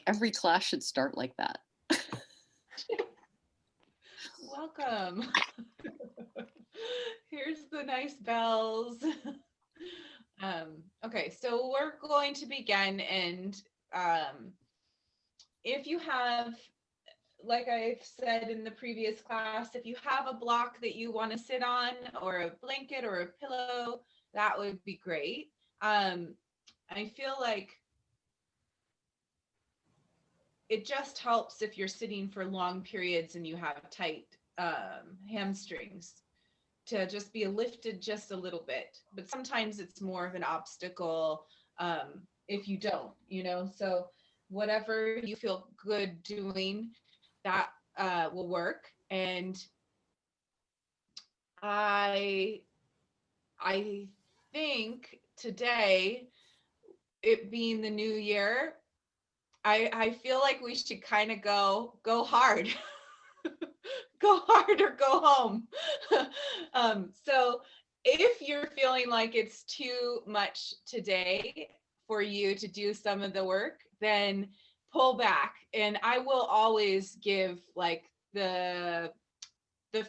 every class should start like that. Welcome. Here's the nice bells. Okay, so we're going to begin, and if you have, like I've said in the previous class, if you have a block that you want to sit on, or a blanket or a pillow, that would be great. I feel like it just helps if you're sitting for long periods and you have tight hamstrings to just be lifted just a little bit. But sometimes it's more of an obstacle if you don't, so whatever you feel good doing, that will work. And I think today, it being the new year, I feel like we should kind of go hard. Go hard or go home. So if you're feeling like it's too much today for you to do some of the work, then pull back. And I will always give like the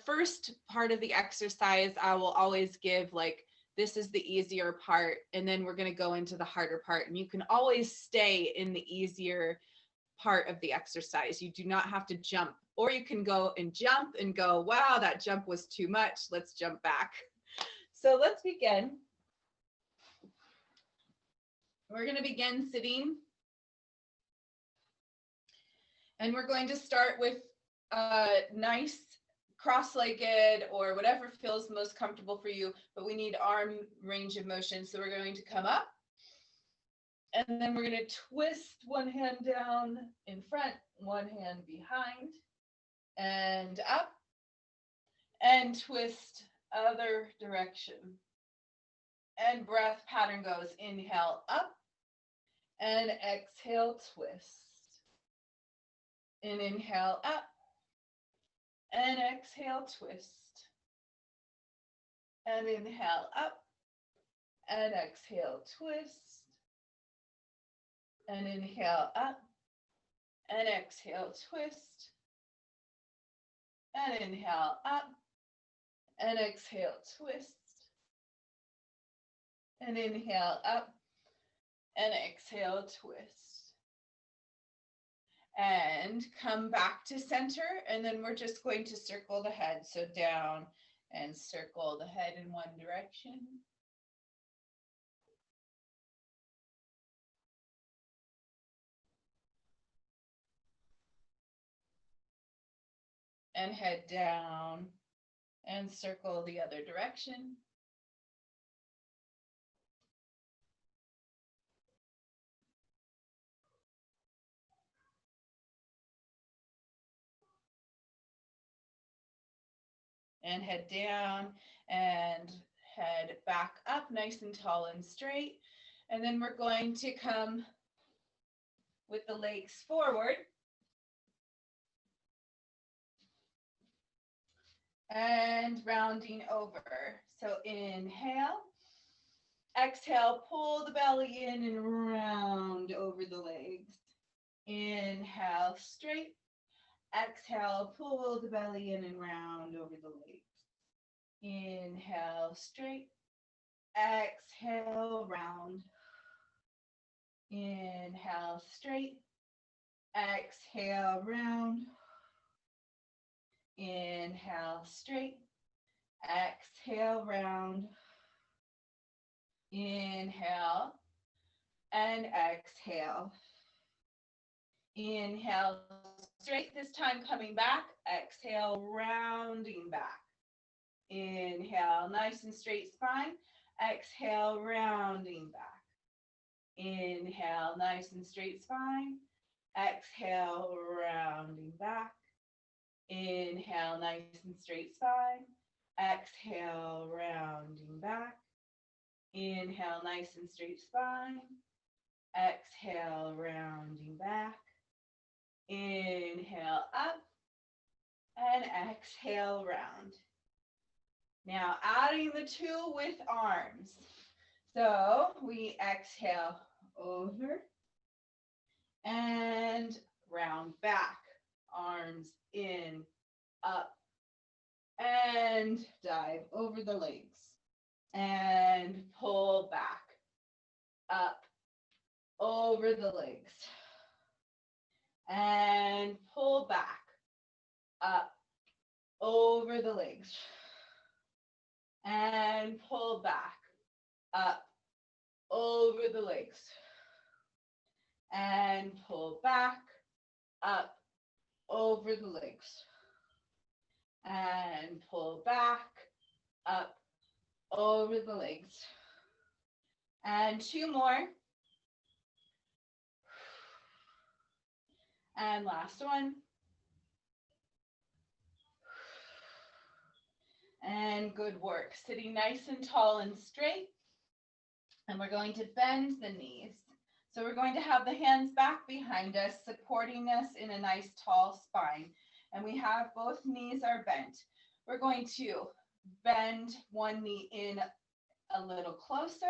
first part of the exercise, I will always give like, this is the easier part, and then we're going to go into the harder part. And you can always stay in the easier part of the exercise. You do not have to jump, or you can go and jump and go, wow, that jump was too much. Let's jump back. So let's begin. We're going to begin sitting. And we're going to start with a nice cross-legged or whatever feels most comfortable for you, but we need arm range of motion. So we're going to come up, and then we're going to twist one hand down in front, one hand behind, and up, and twist other direction. And breath pattern goes inhale up, and exhale twist. And inhale up, and exhale twist. And inhale up, and exhale twist. And inhale up, and exhale twist. And inhale up, and exhale twist. And inhale up, and exhale twist. And come back to center, and then we're just going to circle the head. So down and circle the head in one direction. And head down and circle the other direction. And head down and head back up nice and tall and straight. And then we're going to come with the legs forward. And rounding over. So inhale. Exhale, pull the belly in and round over the legs. Inhale, straight. Exhale, pull the belly in and round over the legs. Inhale, straight. Exhale, round. Inhale, straight. Exhale, round. Inhale, straight. Exhale, round. Inhale and exhale. Inhale, straight, this time coming back. Exhale, rounding back. Inhale, nice and straight spine. Exhale, rounding back. Inhale, nice and straight spine. Exhale, rounding back. Inhale, nice and straight spine. Exhale, rounding back. Inhale, nice and straight spine. Exhale, rounding back. Inhale, up. And exhale, round. Now adding the two with arms. So we exhale over and down, back, arms in, up, and dive over the legs. And pull back, up, over the legs. And pull back, up, over the legs. And pull back, up, over the legs. And pull back, up, over the legs. And pull back, up, over the legs. And 2 more. And last one. And good work. Sitting nice and tall and straight. And we're going to bend the knees. So we're going to have the hands back behind us, supporting us in a nice tall spine. And we have both knees are bent. We're going to bend one knee in a little closer,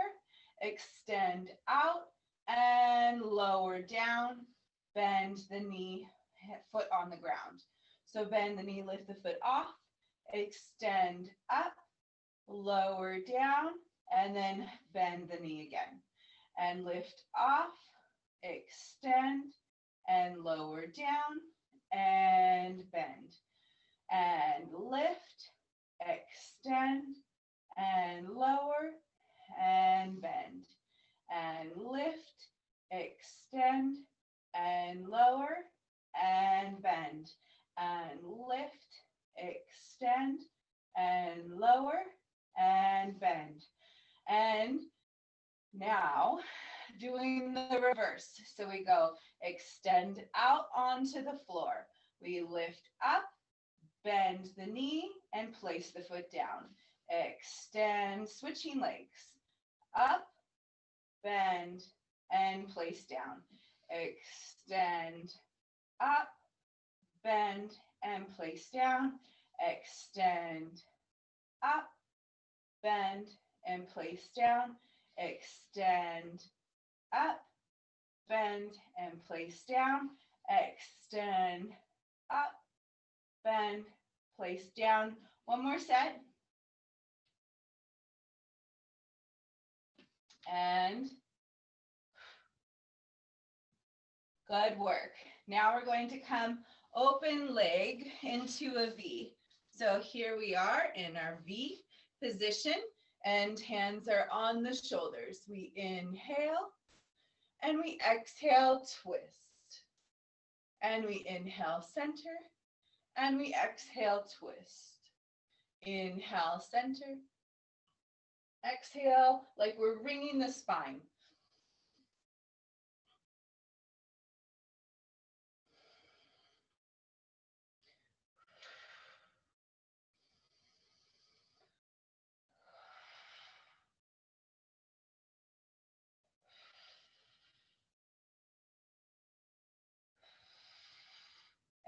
extend out and lower down, bend the knee, foot on the ground. So bend the knee, lift the foot off, extend up, lower down, and then bend the knee again. And lift off, extend, and lower down, and bend. And lift, extend, and lower, and bend. And lift, extend, and lower, and bend. And lift, extend, and lower, and bend. And now doing the reverse. So we go extend out onto the floor. We lift up, bend the knee, and place the foot down. Extend, switching legs. Up, bend, and place down. Extend, up, bend, and place down. Extend, up, bend, and place down. Extend, up, bend, and place down. Extend, up, bend, place down. One more set. And good work. Now we're going to come open leg into a V. So here we are in our V position and hands are on the shoulders. We inhale and we exhale, twist. And we inhale, center, and we exhale, twist. Inhale, center. Exhale, like we're wringing the spine.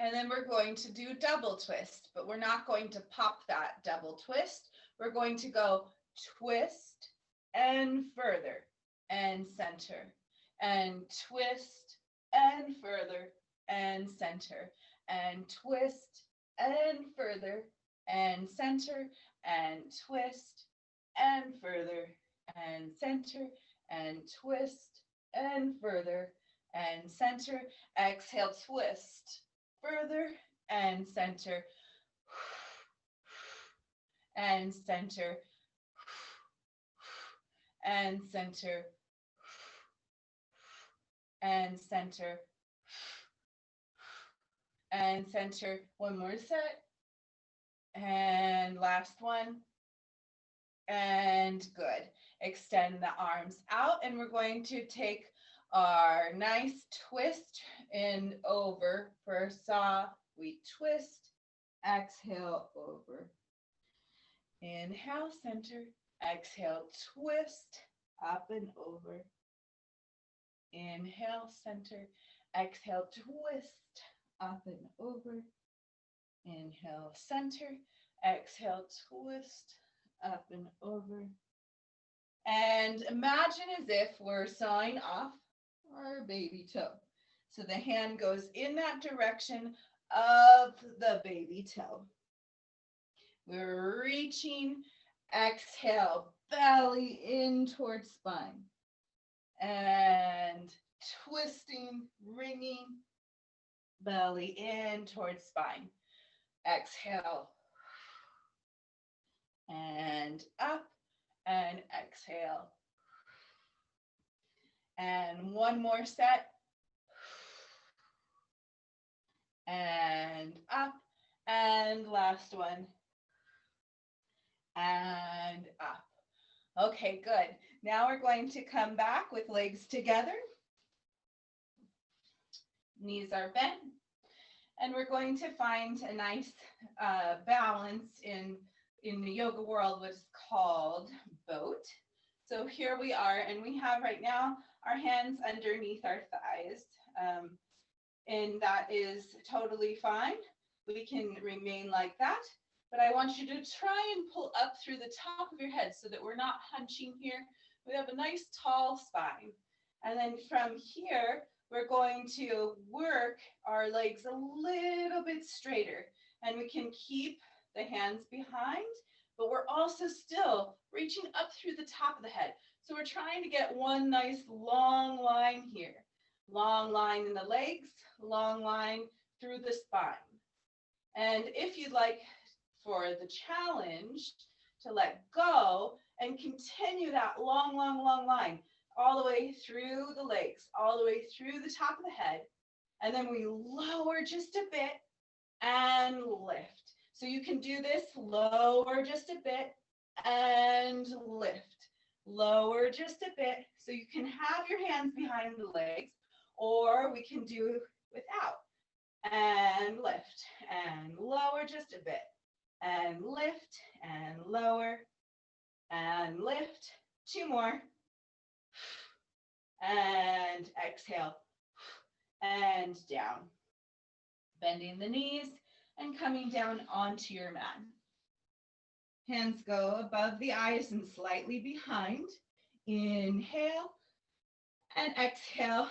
And then we're going to do double twist, but we're not going to pop that double twist. We're going to go twist and further and center and twist and further and center and twist and further and center and twist and further and center and twist and further and center. Exhale, twist. Further and center and center and center and center and center. One more set and last one. And good. Extend the arms out and we're going to take our nice twist in over. First saw, we twist, exhale over. Inhale, center, exhale, twist, up and over. Inhale, center, exhale, twist, up and over. Inhale, center, exhale, twist, up and over. And imagine as if we're sawing off our baby toe. So the hand goes in that direction of the baby toe. We're reaching, exhale, belly in towards spine. And twisting, wringing, belly in towards spine. Exhale. And up, and exhale. And one more set. And up, and last one. And up. Okay, good. Now we're going to come back with legs together. Knees are bent. And we're going to find a nice balance in the yoga world, what's called boat. So here we are, and we have right now our hands underneath our thighs. And that is totally fine. We can remain like that. But I want you to try and pull up through the top of your head so that we're not hunching here. We have a nice tall spine. And then from here, we're going to work our legs a little bit straighter. And we can keep the hands behind, but we're also still reaching up through the top of the head. So we're trying to get one nice long line here. Long line in the legs, long line through the spine. And if you'd like for the challenge to let go and continue that long, long, long line all the way through the legs, all the way through the top of the head. And then we lower just a bit and lift. So you can do this, lower just a bit and lift. Lower just a bit. So you can have your hands behind the legs, or we can do without. And lift and lower just a bit. And lift and lower and lift. Two more. And exhale and down. Bending the knees and coming down onto your mat. Hands go above the eyes and slightly behind. Inhale and exhale.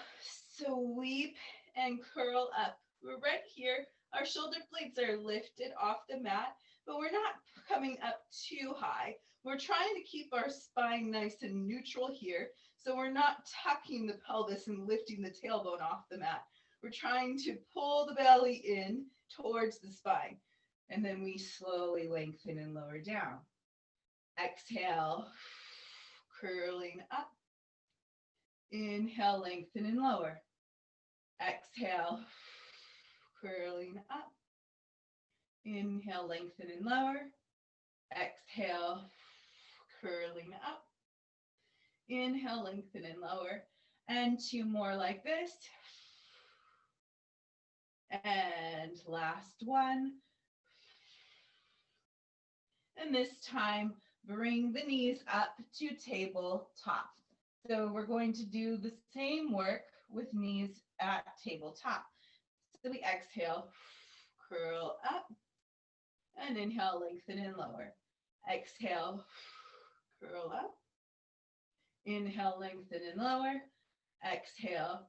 Sweep and curl up. We're right here. Our shoulder blades are lifted off the mat, but we're not coming up too high. We're trying to keep our spine nice and neutral here, so we're not tucking the pelvis and lifting the tailbone off the mat. We're trying to pull the belly in towards the spine, and then we slowly lengthen and lower down. Exhale, curling up. Inhale, lengthen and lower. Exhale, curling up. Inhale, lengthen and lower. Exhale, curling up. Inhale, lengthen and lower. And two more like this. And last one. And this time, bring the knees up to tabletop. So we're going to do the same work with knees at tabletop. So we exhale, curl up, and inhale, lengthen and lower. Exhale, curl up. Inhale, lengthen and lower. Exhale,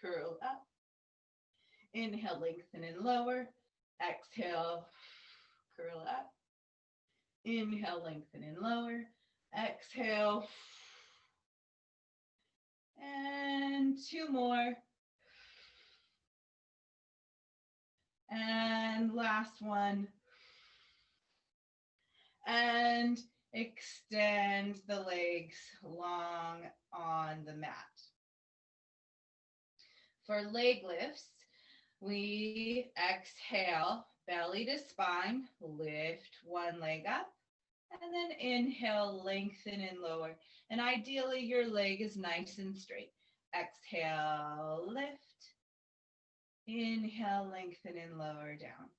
curl up. Inhale, lengthen and lower. Exhale, curl up. Inhale, lengthen and lower. Exhale. And two more. And last one. And extend the legs long on the mat. For leg lifts, we exhale, belly to spine, lift one leg up, and then inhale, lengthen and lower. And ideally, your leg is nice and straight. Exhale, lift. Inhale, lengthen and lower down.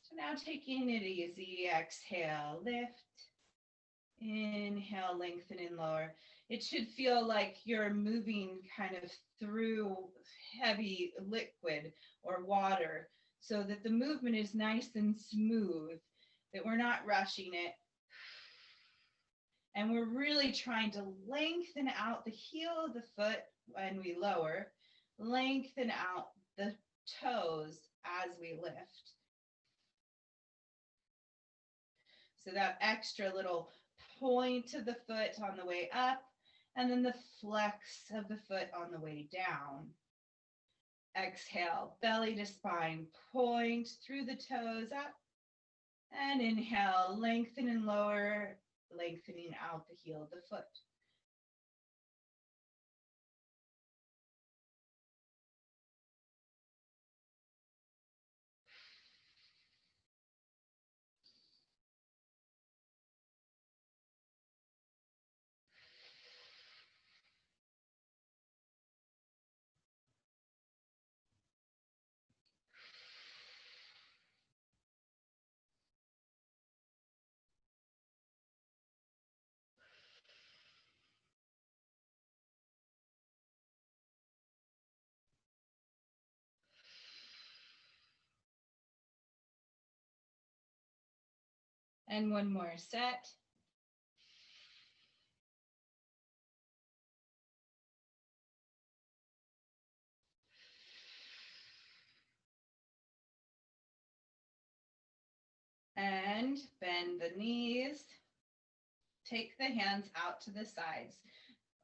So now taking it easy, exhale, lift. Inhale, lengthen and lower. It should feel like you're moving kind of through heavy liquid or water so that the movement is nice and smooth, that we're not rushing it. And we're really trying to lengthen out the heel of the foot when we lower. lengthen out the toes as we lift. So that extra little point of the foot on the way up, and then the flex of the foot on the way down. Exhale, belly to spine, point through the toes up. And inhale, lengthen and lower, lengthening out the heel of the foot. And one more set. And bend the knees. Take the hands out to the sides.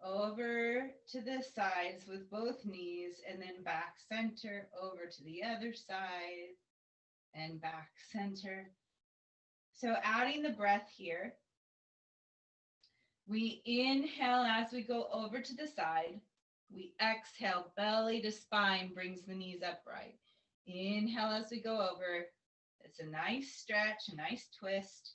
Over to the sides with both knees, and then back center, over to the other side, and back center. So adding the breath here. We inhale as we go over to the side. We exhale, belly to spine, brings the knees upright. Inhale as we go over. It's a nice stretch, a nice twist.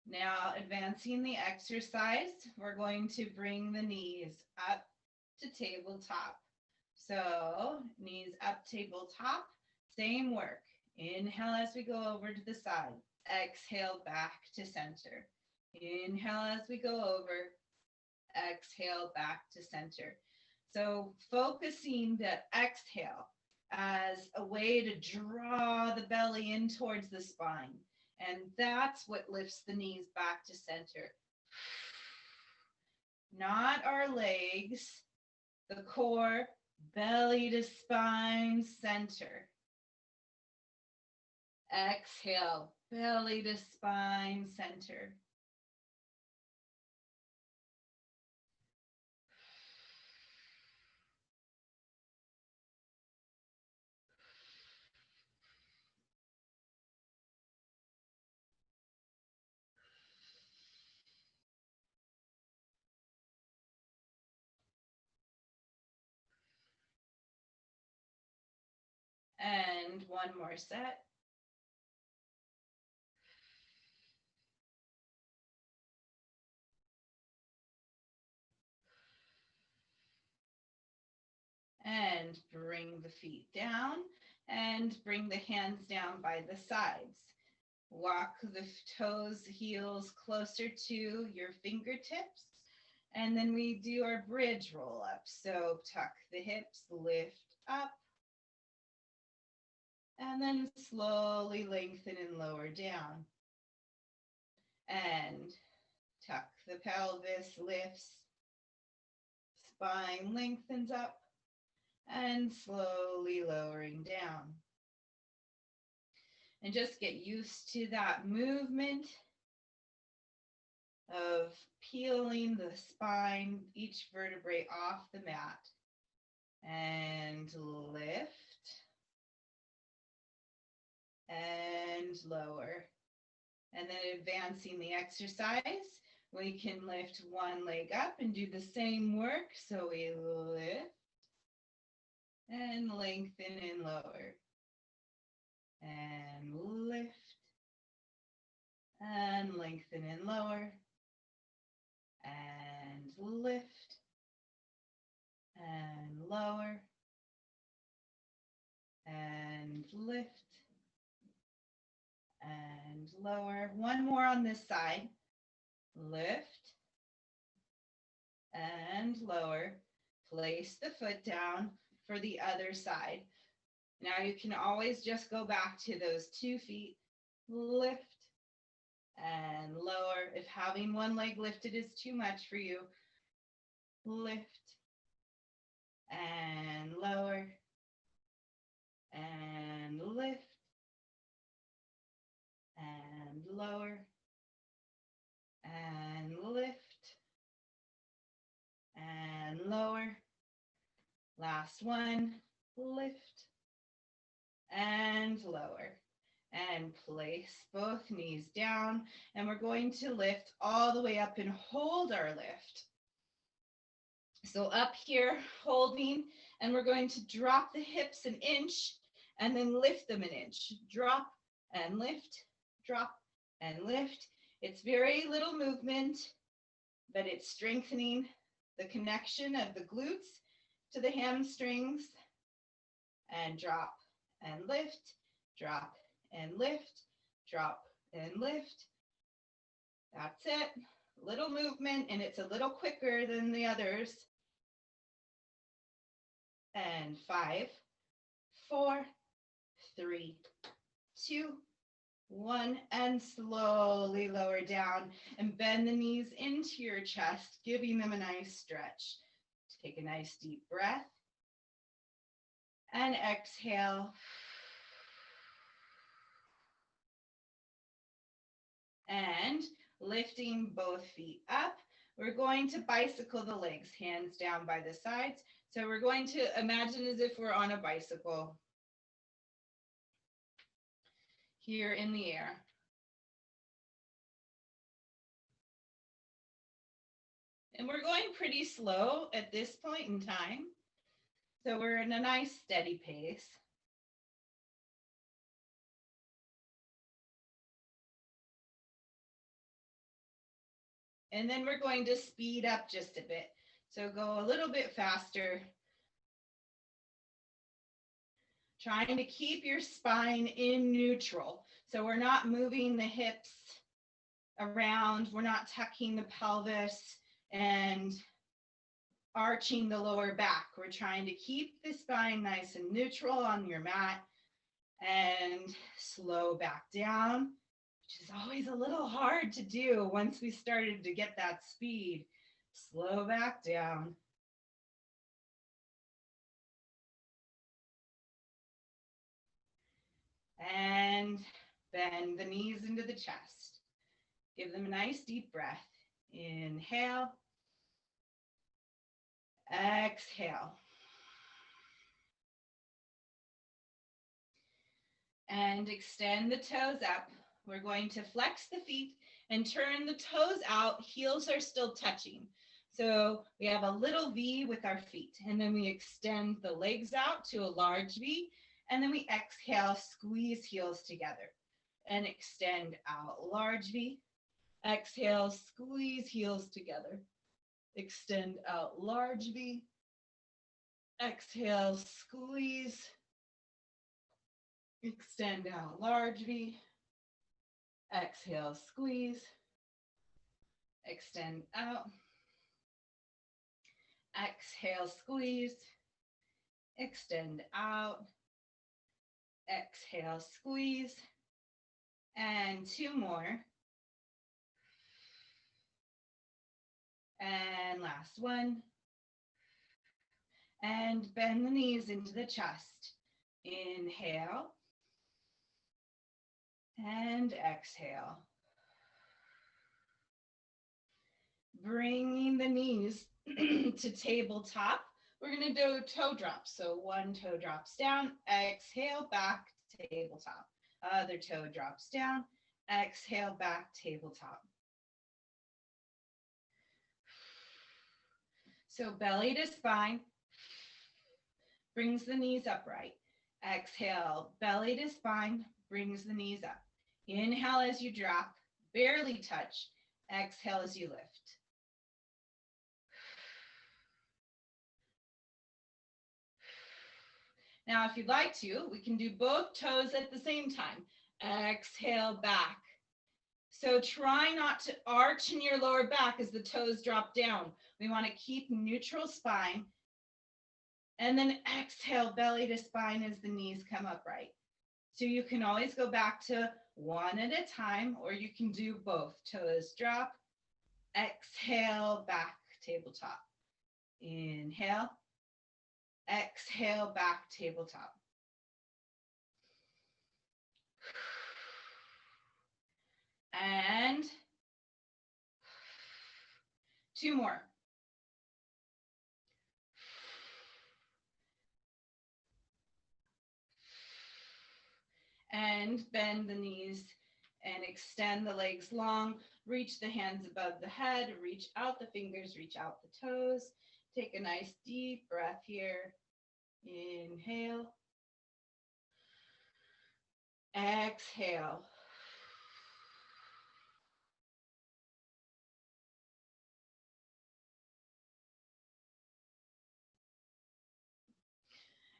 Now advancing the exercise, we're going to bring the knees up to tabletop. So knees up, tabletop, same work. Inhale as we go over to the side. Exhale back to center. Inhale as we go over. Exhale back to center. So focusing that exhale as a way to draw the belly in towards the spine. And that's what lifts the knees back to center. Not our legs, the core, belly to spine, center. Exhale, belly to spine, center. And one more set. And bring the feet down and bring the hands down by the sides. Walk the toes, heels closer to your fingertips. And then we do our bridge roll up. So tuck the hips, lift up. And then slowly lengthen and lower down. And tuck the pelvis, lifts. Spine lengthens up. And slowly lowering down. And just get used to that movement of peeling the spine, each vertebrae off the mat. And lift. And lower. And then advancing the exercise, we can lift one leg up and do the same work. So we lift. And lengthen and lower. And lift. And lengthen and lower. And lift. And lower. And lift. And lower. One more on this side. Lift. And lower. Place the foot down. for the other side. Now you can always just go back to those 2 feet, lift and lower. If having one leg lifted is too much for you, lift and lower and lift and lower and lift and lower. Last one, lift and lower. And place both knees down. And we're going to lift all the way up and hold our lift. So up here, holding, and we're going to drop the hips an inch and then lift them an inch. Drop and lift, drop and lift. It's very little movement, but it's strengthening the connection of the glutes to the hamstrings. And drop and lift, drop and lift, drop and lift. That's it. Little movement, and it's a little quicker than the others. And 5, 4, 3, 2, 1, and slowly lower down and bend the knees into your chest, giving them a nice stretch. Take a nice deep breath and exhale. And lifting both feet up, we're going to bicycle the legs, hands down by the sides. So we're going to imagine as if we're on a bicycle here in the air. And we're going pretty slow at this point in time. So we're in a nice steady pace. And then we're going to speed up just a bit. So go a little bit faster. Trying to keep your spine in neutral. So we're not moving the hips around. We're not tucking the pelvis and arching the lower back. We're trying to keep the spine nice and neutral on your mat and slow back down, which is always a little hard to do once we started to get that speed. Slow back down. And bend the knees into the chest. Give them a nice deep breath. Inhale. Exhale. And extend the toes up. We're going to flex the feet and turn the toes out. Heels are still touching. So we have a little V with our feet, and then we extend the legs out to a large V, and then we exhale, squeeze heels together and extend out, large V. Exhale, squeeze heels together. Extend out, large V. Exhale, squeeze. Extend out, large V. Exhale, squeeze. Extend out. Exhale, squeeze. Extend out. Exhale, squeeze. And 2 more. And last one. And bend the knees into the chest. Inhale. And exhale. Bringing the knees to tabletop. We're going to do toe drops. So 1 toe drops down, exhale, back, tabletop. Other toe drops down, exhale, back, tabletop. So belly to spine, brings the knees upright. Exhale, belly to spine, brings the knees up. Inhale as you drop, barely touch. Exhale as you lift. Now, if you'd like to, we can do both toes at the same time. Exhale, back. So try not to arch in your lower back as the toes drop down. We want to keep neutral spine. And then exhale, belly to spine as the knees come upright. So you can always go back to one at a time, or you can do both. Toes drop, exhale, back, tabletop. Inhale, exhale, back, tabletop. And 2 more. And bend the knees and extend the legs long. Reach the hands above the head. Reach out the fingers, reach out the toes. Take a nice deep breath here. Inhale. Exhale.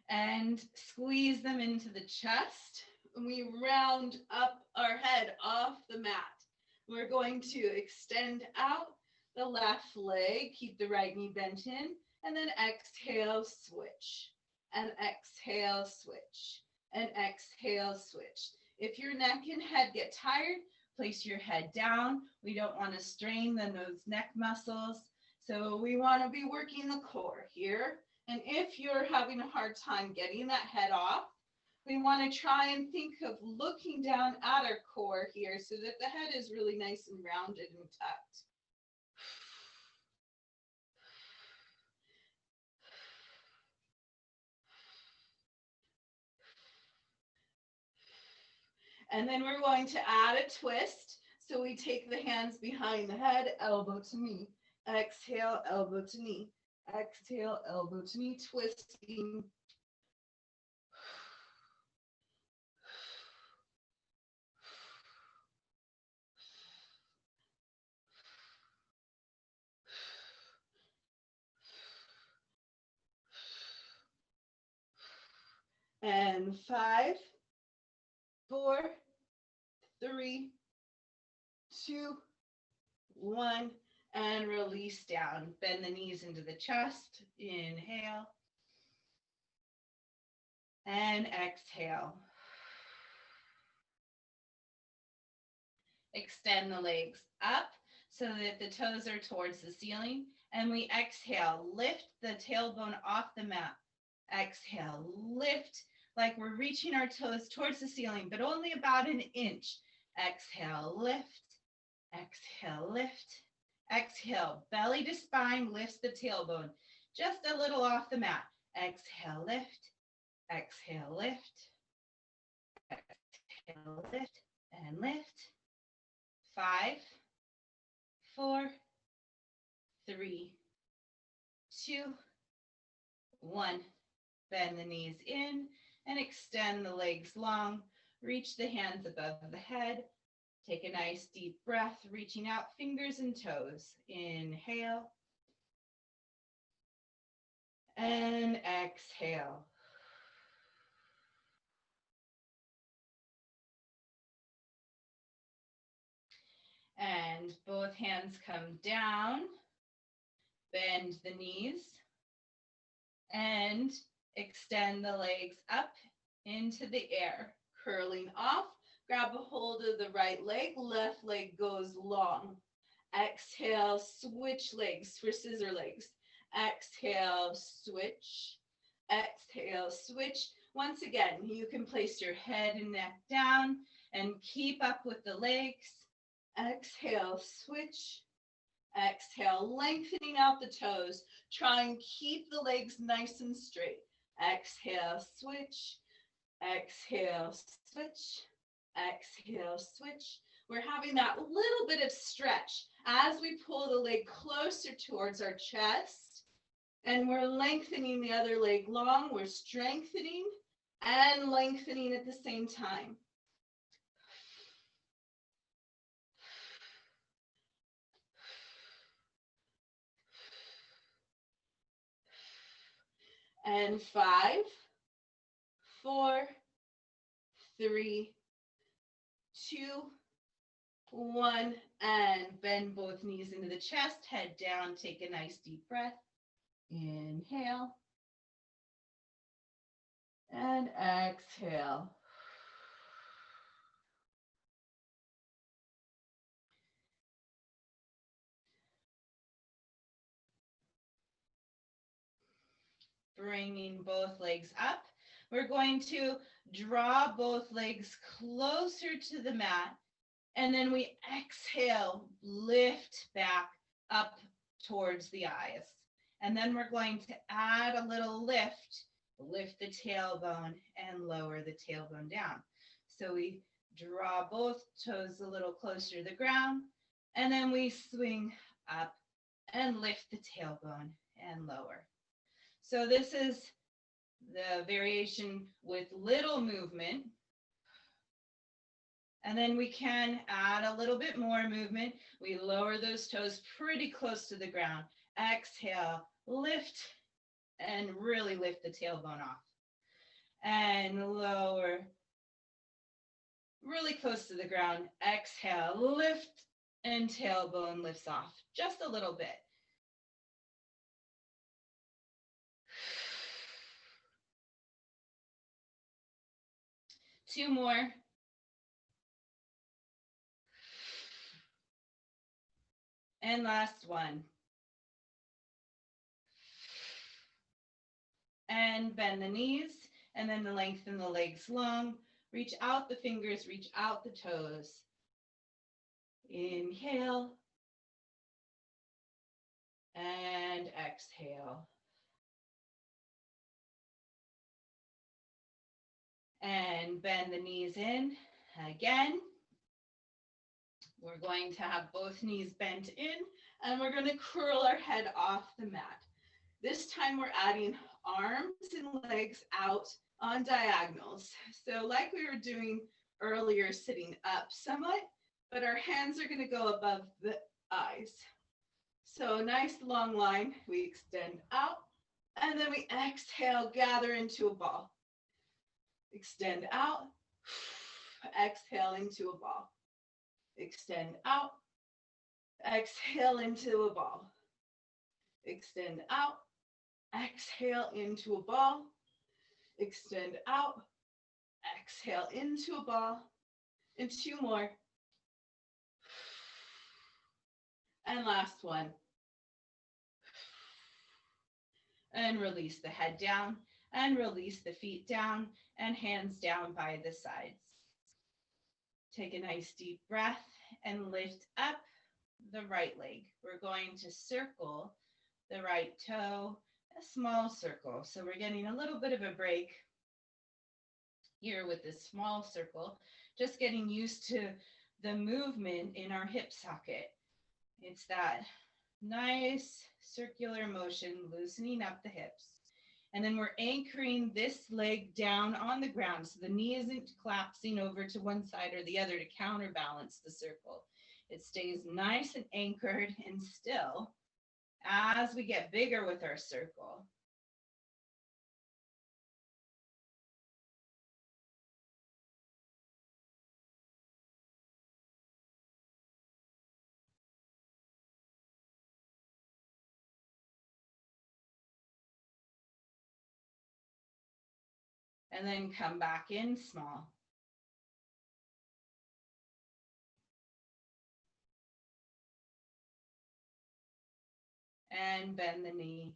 And squeeze them into the chest. We round up our head off the mat. We're going to extend out the left leg, keep the right knee bent in, and then exhale, switch, and exhale, switch, and exhale, switch. If your neck and head get tired, place your head down. We don't want to strain those neck muscles. So we want to be working the core here. And if you're having a hard time getting that head off, we want to try and think of looking down at our core here so that the head is really nice and rounded and tucked. And then we're going to add a twist. So we take the hands behind the head, elbow to knee. Exhale, elbow to knee. Exhale, elbow to knee, twisting. And 5, 4, 3, 2, 1, and release down. Bend the knees into the chest. Inhale. And exhale. Extend the legs up so that the toes are towards the ceiling. And we exhale, lift the tailbone off the mat. Exhale, lift like we're reaching our toes towards the ceiling, but only about an inch. Exhale, lift. Exhale, lift. Exhale, belly to spine, lifts the tailbone. Just a little off the mat. Exhale, lift. Exhale, lift. Exhale, lift. And lift. 5, 4, 3, 2, 1. Bend the knees in and extend the legs long. Reach the hands above the head. Take a nice deep breath, reaching out fingers and toes. Inhale. And exhale. And both hands come down. Bend the knees. And extend the legs up into the air. Curling off. Grab a hold of the right leg. Left leg goes long. Exhale, switch legs for scissor legs. Exhale, switch. Exhale, switch. Once again, you can place your head and neck down and keep up with the legs. Exhale, switch. Exhale, lengthening out the toes. Try and keep the legs nice and straight. Exhale, switch. Exhale, switch. Exhale, switch. We're having that little bit of stretch as we pull the leg closer towards our chest, and we're lengthening the other leg long. We're strengthening and lengthening at the same time. And 5, 4, 3, 2, 1, and bend both knees into the chest, head down, take a nice deep breath. Inhale. And exhale. Bringing both legs up. We're going to draw both legs closer to the mat. And then we exhale, lift back up towards the eyes. And then we're going to add a little lift the tailbone and lower the tailbone down. So we draw both toes a little closer to the ground, and then we swing up and lift the tailbone and lower. So this is the variation with little movement. And then we can add a little bit more movement. We lower those toes pretty close to the ground. Exhale, lift, and really lift the tailbone off. And lower, really close to the ground. Exhale, lift, and tailbone lifts off just a little bit. Two more. And last one. And bend the knees, and then lengthen the legs long. Reach out the fingers, reach out the toes. Inhale. And exhale. And bend the knees in. Again, we're going to have both knees bent in, and we're going to curl our head off the mat. This time we're adding arms and legs out on diagonals. So like we were doing earlier, sitting up somewhat, but our hands are going to go above the eyes. So nice long line, we extend out, and then we exhale, gather into a ball. Extend out, exhale into a ball. Extend out, exhale into a ball. Extend out, exhale into a ball. Extend out, exhale into a ball. And two more. And last one. And release the head down, and release the feet down, and hands down by the sides. Take a nice deep breath and lift up the right leg. We're going to circle the right toe, a small circle. So we're getting a little bit of a break here with this small circle, just getting used to the movement in our hip socket. It's that nice circular motion, loosening up the hips. And then we're anchoring this leg down on the ground so the knee isn't collapsing over to one side or the other to counterbalance the circle. It stays nice and anchored and still as we get bigger with our circle. And then come back in small. And bend the knee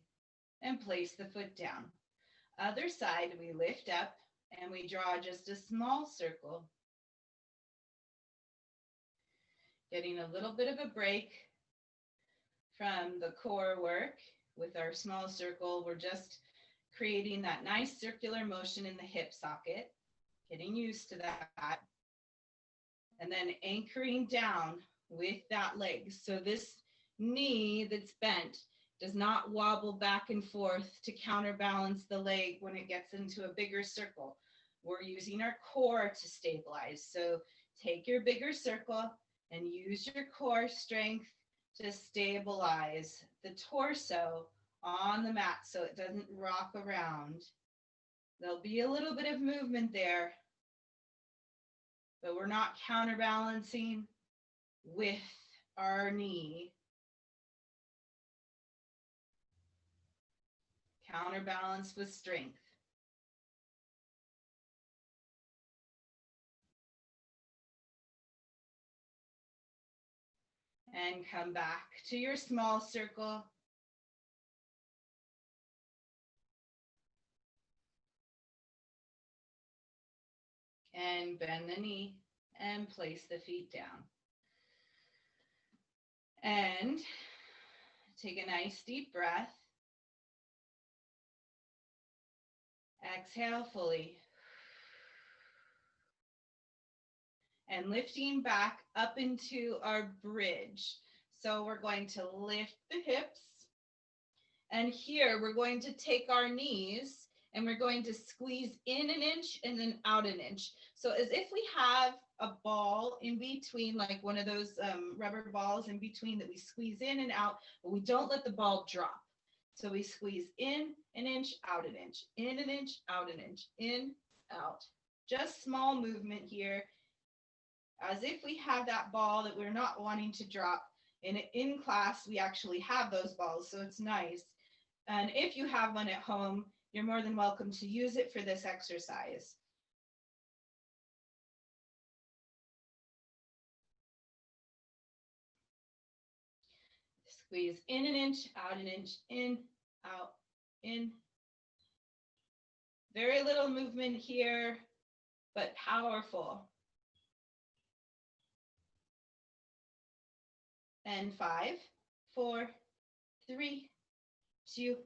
and place the foot down. Other side, we lift up and we draw just a small circle. Getting a little bit of a break from the core work with our small circle. We're just creating that nice circular motion in the hip socket, getting used to that, and then anchoring down with that leg. So this knee that's bent does not wobble back and forth to counterbalance the leg when it gets into a bigger circle. We're using our core to stabilize. So take your bigger circle and use your core strength to stabilize the torso on the mat so it doesn't rock around. There'll be a little bit of movement there, but we're not counterbalancing with our knee. Counterbalance with strength. And come back to your small circle. And bend the knee and place the feet down. And take a nice deep breath. Exhale fully. And lifting back up into our bridge. So we're going to lift the hips. And here we're going to take our knees and we're going to squeeze in an inch and then out an inch. So as if we have a ball in between, like one of those rubber balls in between that we squeeze in and out, but we don't let the ball drop. So we squeeze in an inch, out an inch, in an inch, out an inch, in, out. Just small movement here, as if we have that ball that we're not wanting to drop. And in class, we actually have those balls, so it's nice. And if you have one at home, you're more than welcome to use it for this exercise. Squeeze in an inch, out an inch, in, out, in. Very little movement here, but powerful. And 5, 4, 3, 2,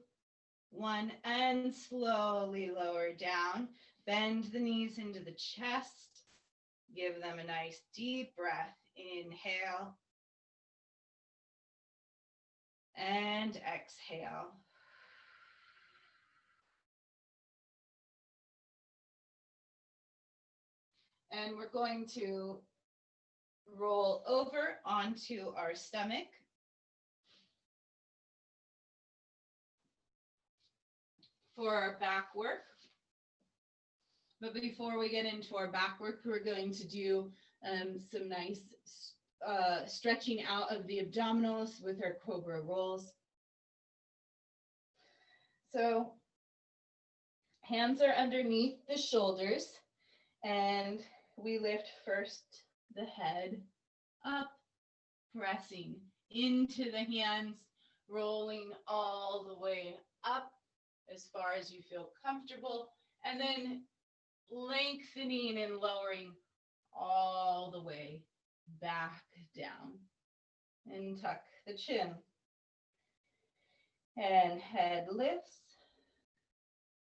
1, and slowly lower down. Bend the knees into the chest. Give them a nice deep breath. Inhale. And exhale. And we're going to roll over onto our stomach. For our back work. But before we get into our back work, we're going to do some nice stretching out of the abdominals with our cobra rolls. So hands are underneath the shoulders and we lift first the head up, pressing into the hands, rolling all the way up as far as you feel comfortable, and then lengthening and lowering all the way back down. And tuck the chin. And head lifts,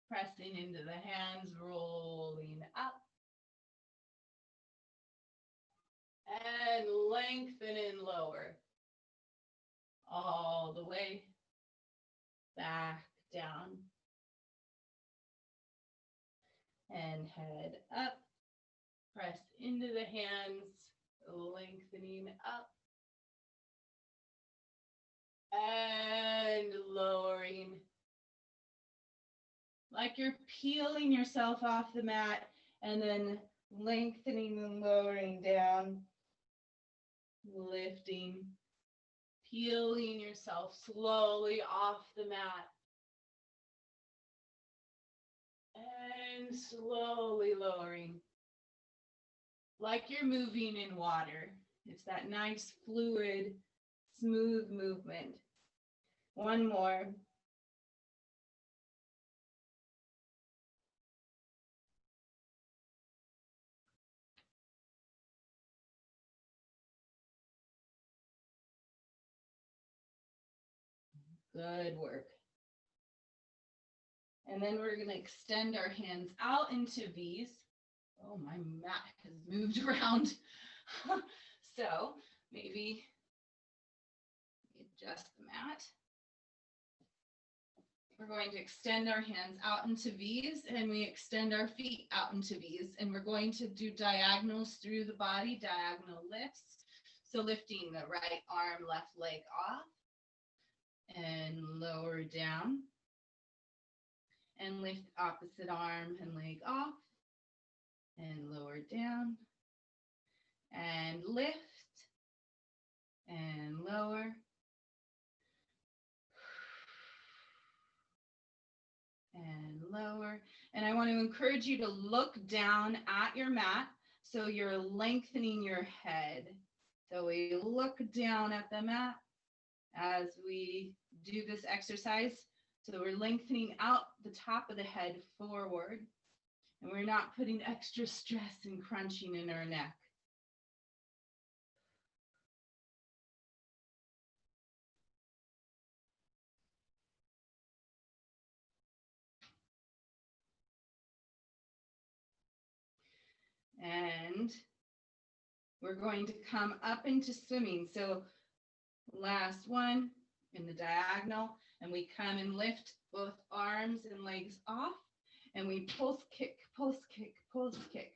pressing into the hands, rolling up. And lengthen and lower all the way back down. And head up, press into the hands, lengthening up. And lowering. Like you're peeling yourself off the mat and then lengthening and lowering down. Lifting, peeling yourself slowly off the mat. And slowly lowering. Like you're moving in water. It's that nice, fluid, smooth movement. One more. Good work. And then we're going to extend our hands out into V's. Oh, my mat has moved around. So maybe adjust the mat. We're going to extend our hands out into V's and we extend our feet out into V's. And we're going to do diagonals through the body, diagonal lifts. So lifting the right arm, left leg off and lower down. And lift opposite arm and leg off and lower down and lift and lower and lower. And I want to encourage you to look down at your mat so you're lengthening your head So we look down at the mat as we do this exercise. So we're lengthening out the top of the head forward, and we're not putting extra stress and crunching in our neck. And we're going to come up into swimming. So last one in the diagonal, and we come and lift both arms and legs off, and we pulse kick, pulse kick, pulse kick.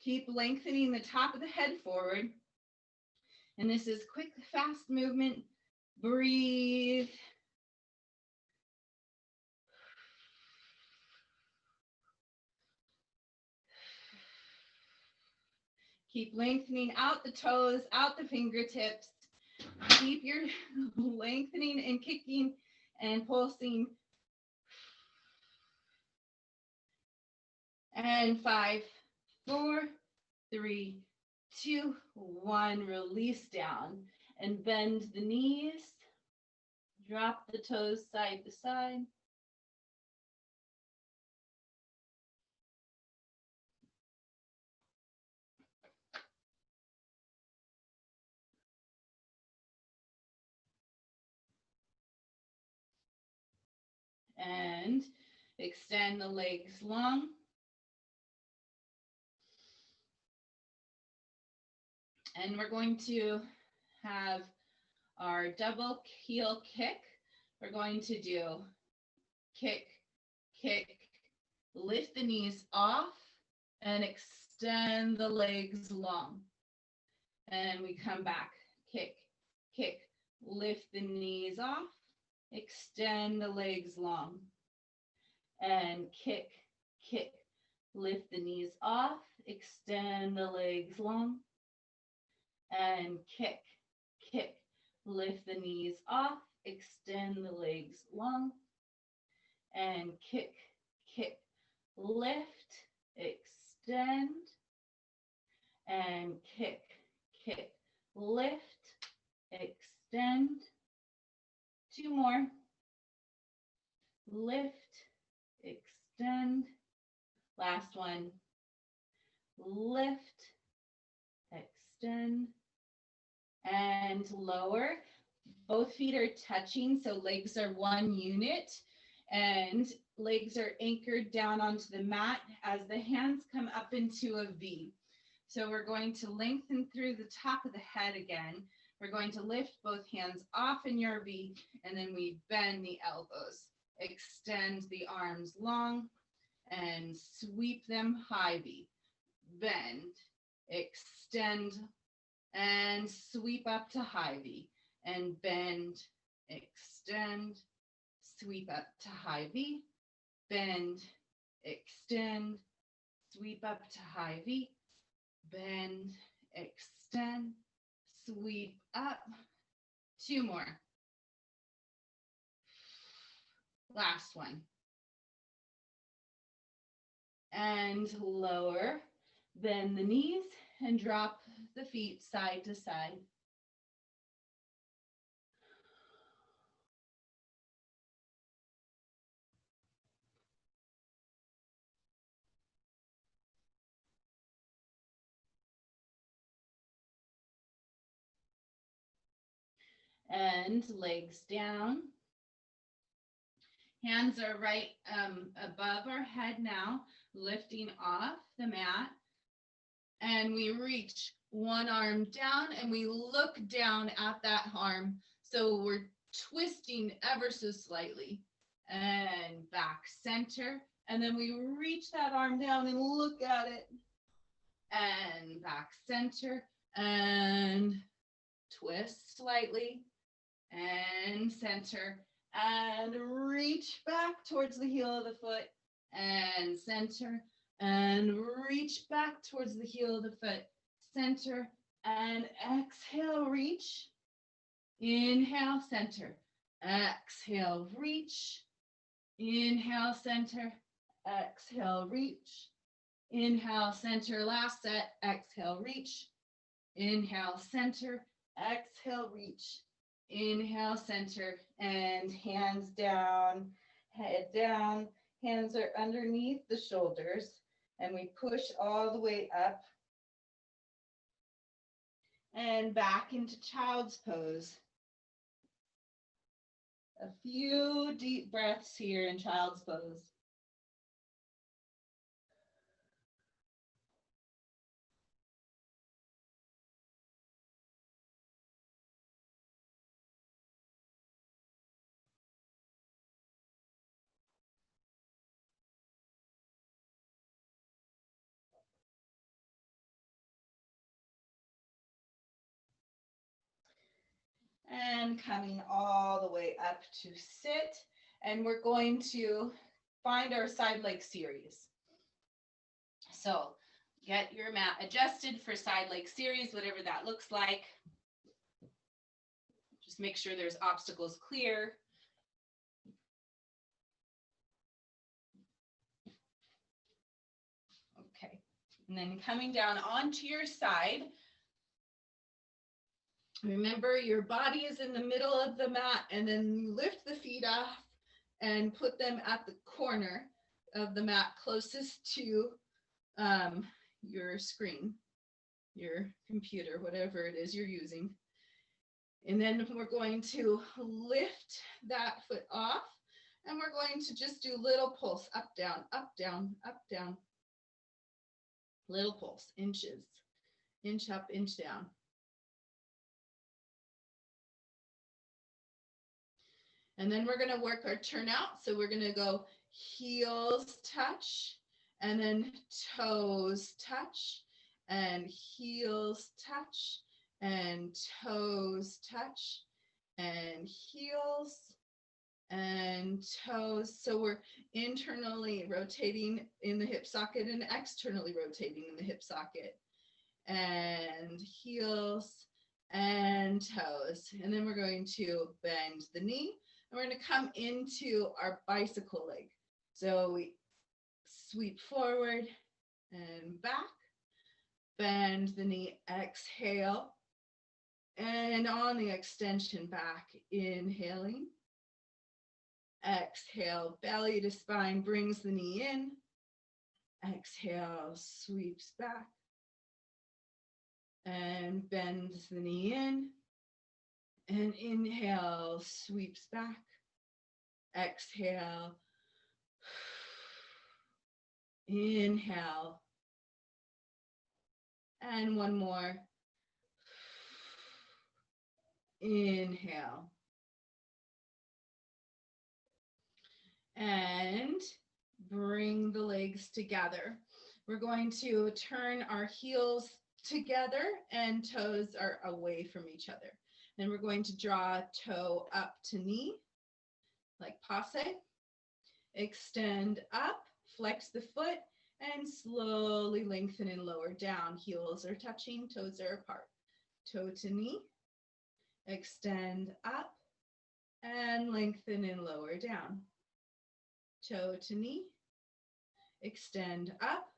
Keep lengthening the top of the head forward. And this is quick, fast movement. Breathe. Keep lengthening out the toes, out the fingertips. Keep your lengthening and kicking and pulsing. And 5, 4, 3, 2, 1. Release down and bend the knees. Drop the toes side to side. And extend the legs long. And we're going to have our double heel kick. We're going to do kick, kick, lift the knees off, and extend the legs long. And we come back, kick, kick, lift the knees off, extend the legs long. And kick, kick, lift the knees off, extend the legs long. And kick, kick, lift the knees off, extend the legs long. And kick, kick, lift, extend. And kick, kick, lift, extend. 2 more. Lift, extend. Last one. Lift, extend, and lower. Both feet are touching, so legs are one unit, and legs are anchored down onto the mat as the hands come up into a V. So we're going to lengthen through the top of the head again. We're going to lift both hands off in your V, and then we bend the elbows. Extend the arms long and sweep them high V. Bend, extend, and sweep up to high V. And bend, extend, sweep up to high V. Bend, extend, sweep up to high V. Bend, extend, sweep up. 2 more. Last one. And lower, bend the knees and drop the feet side to side. And legs down. Hands are right above our head now, lifting off the mat. And we reach one arm down and we look down at that arm. So we're twisting ever so slightly. And back center. And then we reach that arm down and look at it. And back center. And twist slightly. And center. And reach back towards the heel of the foot. And center. And reach back towards the heel of the foot. Center. And exhale, reach. Inhale, center. Exhale, reach. Inhale, center. Exhale, reach. Inhale, center. Last set. Exhale, reach. Inhale, center, exhale, reach. Inhale, center, and hands down, head down. Hands are underneath the shoulders, and we push all the way up and back into child's pose. A few deep breaths here in child's pose. And coming all the way up to sit. And we're going to find our side leg series. So get your mat adjusted for side leg series, whatever that looks like. Just make sure there's obstacles clear. Okay, and then coming down onto your side. Remember, your body is in the middle of the mat, and then you lift the feet off and put them at the corner of the mat closest to your screen, your computer, whatever it is you're using. And then we're going to lift that foot off, and we're going to just do little pulse, up, down, up, down, up, down. Little pulse, inches, inch up, inch down. And then we're going to work our turnout. So we're going to go heels touch, and then toes touch, and heels touch, and toes touch, and heels and toes. So we're internally rotating in the hip socket and externally rotating in the hip socket. And heels and toes. And then we're going to bend the knee. And we're going to come into our bicycle leg. So we sweep forward and back, bend the knee, exhale, and on the extension back, inhaling, exhale, belly to spine, brings the knee in, exhale, sweeps back, and bends the knee in, and inhale, sweeps back, exhale, inhale, and one more, inhale, and bring the legs together. We're going to turn our heels together and toes are away from each other. Then we're going to draw toe up to knee, like passe. Extend up, flex the foot, and slowly lengthen and lower down. Heels are touching, toes are apart. Toe to knee, extend up, and lengthen and lower down. Toe to knee, extend up,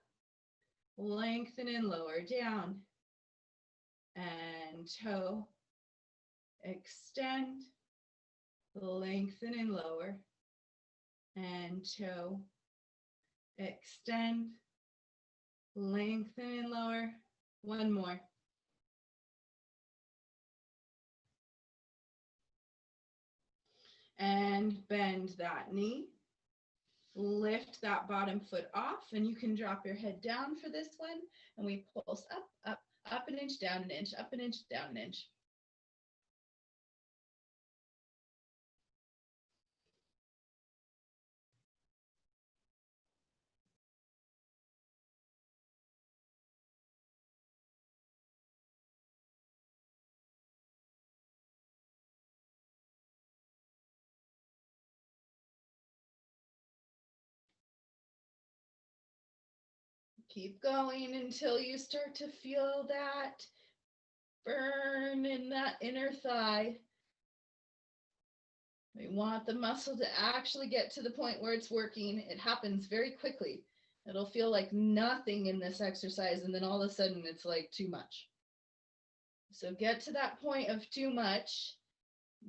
lengthen and lower down. And toe, extend, lengthen and lower. And toe, extend, lengthen and lower. One more. And bend that knee. Lift that bottom foot off, and you can drop your head down for this one. And we pulse up, up, up an inch, down an inch, up an inch, down an inch. Keep going until you start to feel that burn in that inner thigh. We want the muscle to actually get to the point where it's working. It happens very quickly. It'll feel like nothing in this exercise, and then all of a sudden it's like too much. So get to that point of too much.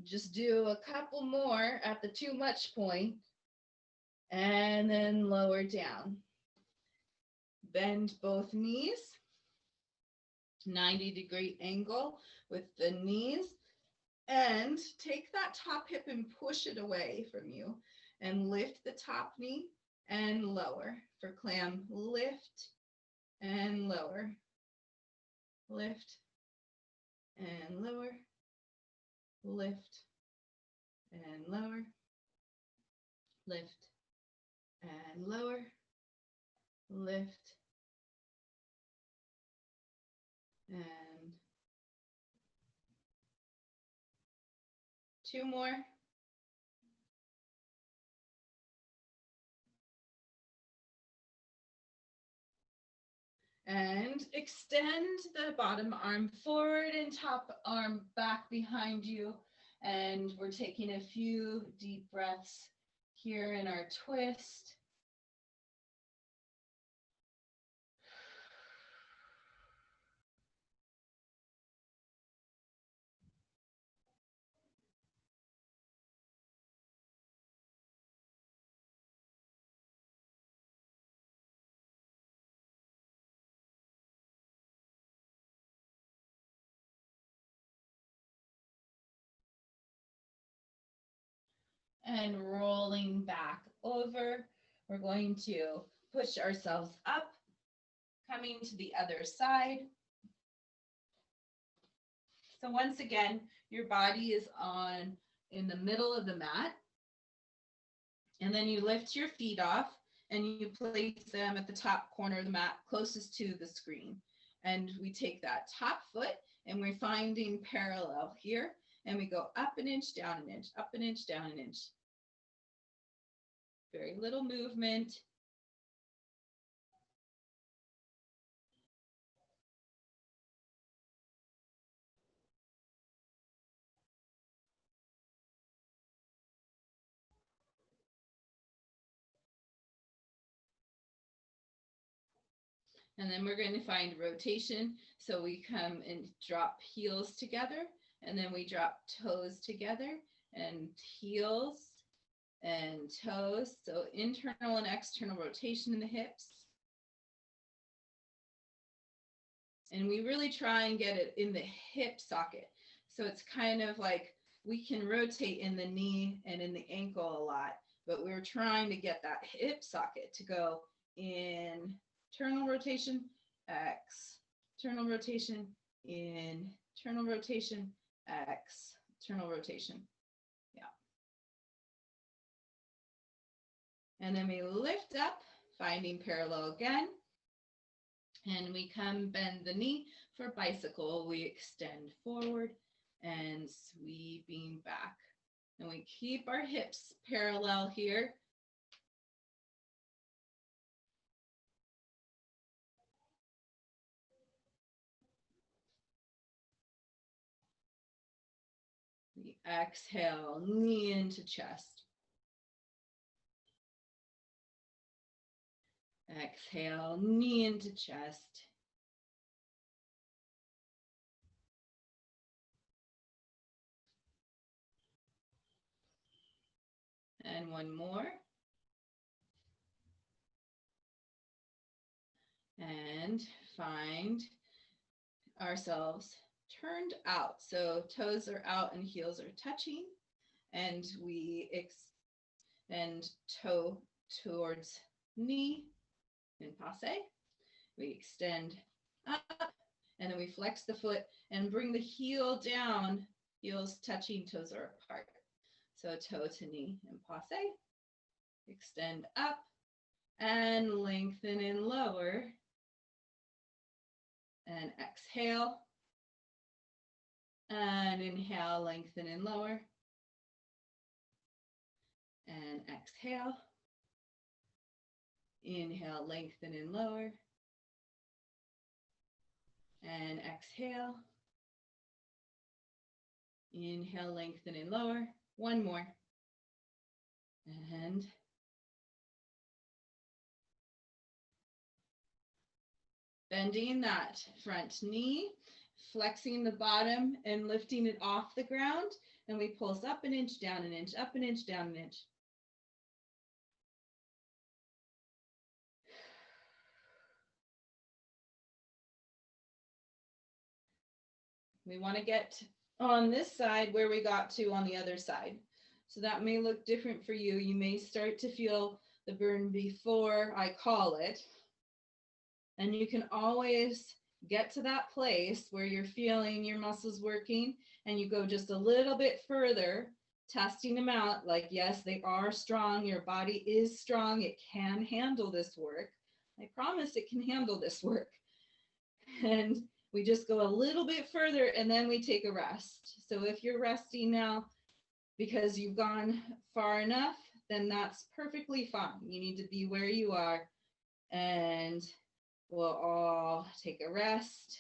Just do a couple more at the too much point, and then lower down. Bend both knees, 90-degree angle with the knees, and take that top hip and push it away from you, and lift the top knee and lower. For clam, lift and lower, lift and lower, lift and lower, lift and lower, lift and 2 more. And extend the bottom arm forward and top arm back behind you. And we're taking a few deep breaths here in our twist. And rolling back over, we're going to push ourselves up, coming to the other side. So once again, your body is in the middle of the mat. And then you lift your feet off and you place them at the top corner of the mat closest to the screen. And we take that top foot and we're finding parallel here. And we go up an inch, down an inch, up an inch, down an inch. Very little movement. And then we're going to find rotation. So we come and drop heels together, and then we drop toes together, and heels and toes. So internal and external rotation in the hips. And we really try and get it in the hip socket. So it's kind of like we can rotate in the knee and in the ankle a lot, but we're trying to get that hip socket to go in internal rotation, external rotation, internal rotation, external rotation. Yeah. And then we lift up, finding parallel again. And we come bend the knee for bicycle. We extend forward and sweeping back. And we keep our hips parallel here. We exhale, knee into chest. Exhale, knee into chest. And one more. And find ourselves turned out. So toes are out and heels are touching. And we extend toe towards knee in passe. We extend up and then we flex the foot and bring the heel down, heels touching, toes are apart. So toe to knee in passe. Extend up and lengthen and lower. And exhale. And inhale, lengthen and lower. And exhale. Inhale, lengthen and lower. And exhale. Inhale, lengthen and lower. One more. And bending that front knee, flexing the bottom and lifting it off the ground. And we pulse up an inch, down an inch, up an inch, down an inch. We want to get on this side where we got to on the other side. So that may look different for you. You may start to feel the burn before I call it. And you can always get to that place where you're feeling your muscles working and you go just a little bit further, testing them out. Like, yes, they are strong. Your body is strong. It can handle this work. I promise it can handle this work. And we just go a little bit further and then we take a rest. So if you're resting now because you've gone far enough, then that's perfectly fine. You need to be where you are, and we'll all take a rest.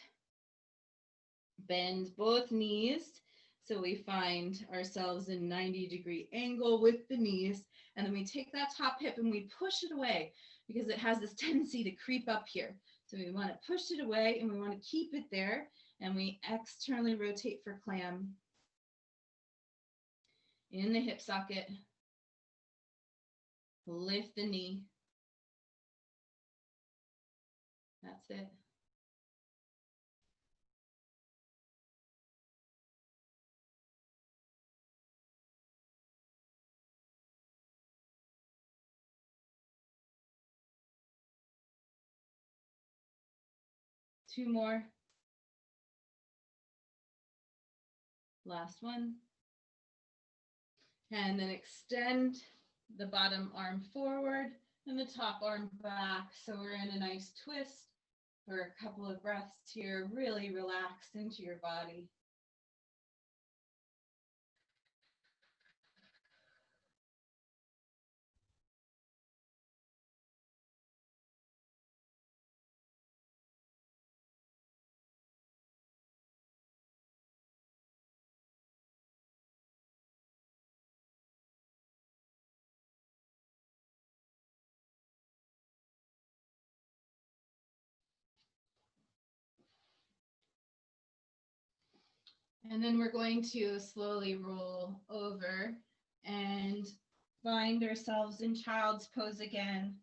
Bend both knees so we find ourselves in 90-degree angle with the knees, and then we take that top hip and we push it away because it has this tendency to creep up here. So we want to push it away and we want to keep it there, and we externally rotate for clam in the hip socket. Lift the knee. That's it. Two more. Last one. And then extend the bottom arm forward and the top arm back. So we're in a nice twist for a couple of breaths here. Really relax into your body. And then we're going to slowly roll over and find ourselves in child's pose again.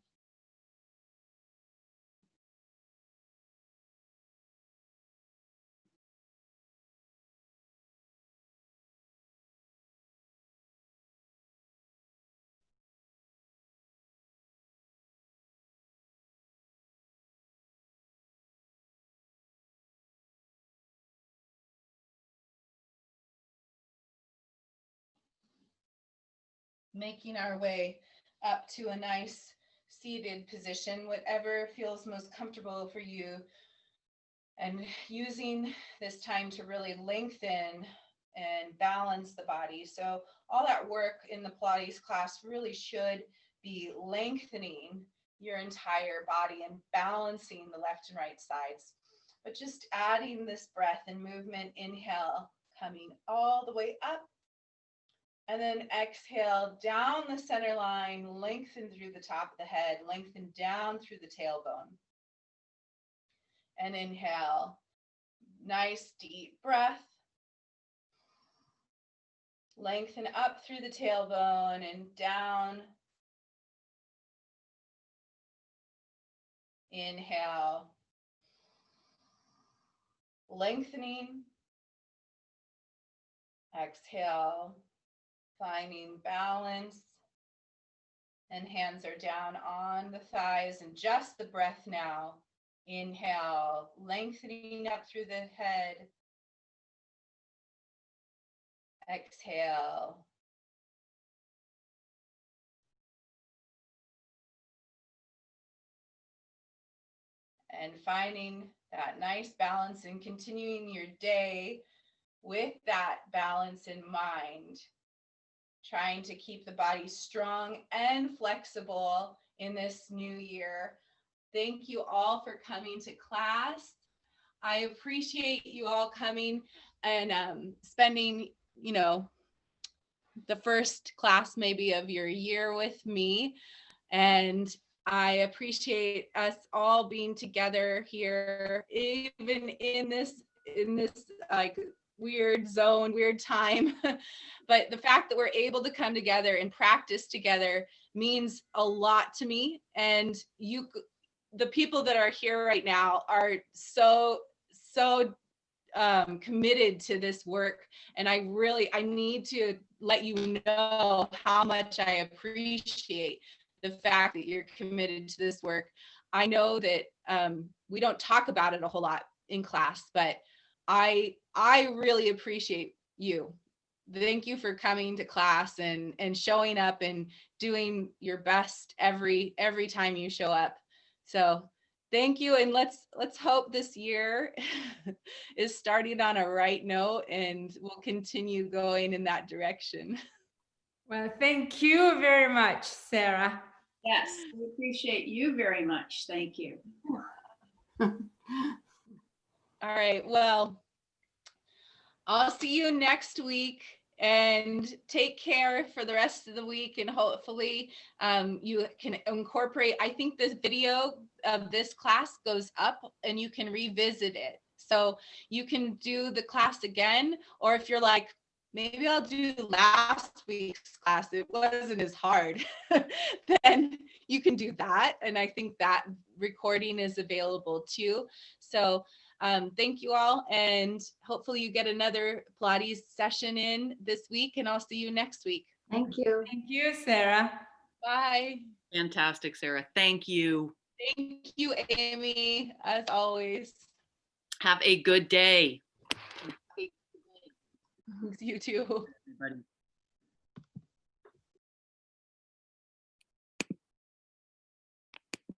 Making our way up to a nice seated position, whatever feels most comfortable for you, and using this time to really lengthen and balance the body. So all that work in the Pilates class really should be lengthening your entire body and balancing the left and right sides. But just adding this breath and movement, inhale, coming all the way up. And then exhale down the center line, lengthen through the top of the head, lengthen down through the tailbone. And inhale, nice deep breath. Lengthen up through the tailbone and down. Inhale, lengthening. Exhale, finding balance. And hands are down on the thighs, and just the breath now. Inhale, lengthening up through the head. Exhale. And finding that nice balance and continuing your day with that balance in mind. Trying to keep the body strong and flexible in this new year. Thank you all for coming to class. I appreciate you all coming and spending, the first class maybe of your year with me. And I appreciate us all being together here, even in this in this like weird zone, weird time. But the fact that we're able to come together and practice together means a lot to me. And the people that are here right now are so committed to this work. And I need to let you know how much I appreciate the fact that you're committed to this work. I know that we don't talk about it a whole lot in class, but I really appreciate you. Thank you for coming to class and showing up and doing your best every time you show up. So thank you, and let's hope this year is starting on a right note and we'll continue going in that direction. Well, thank you very much, Sarah. Yes, we appreciate you very much. Thank you. All right, well, I'll see you next week, and take care for the rest of the week, and hopefully you can incorporate. I think this video of this class goes up and you can revisit it. So you can do the class again, or if you're like, maybe I'll do last week's class, it wasn't as hard, then you can do that. And I think that recording is available too. So thank you all, and hopefully you get another Pilates session in this week, and I'll see you next week. Thank you. Thank you, Sarah. Bye. Fantastic, Sarah. Thank you. Thank you, Amy, as always. Have a good day. You too. Everybody.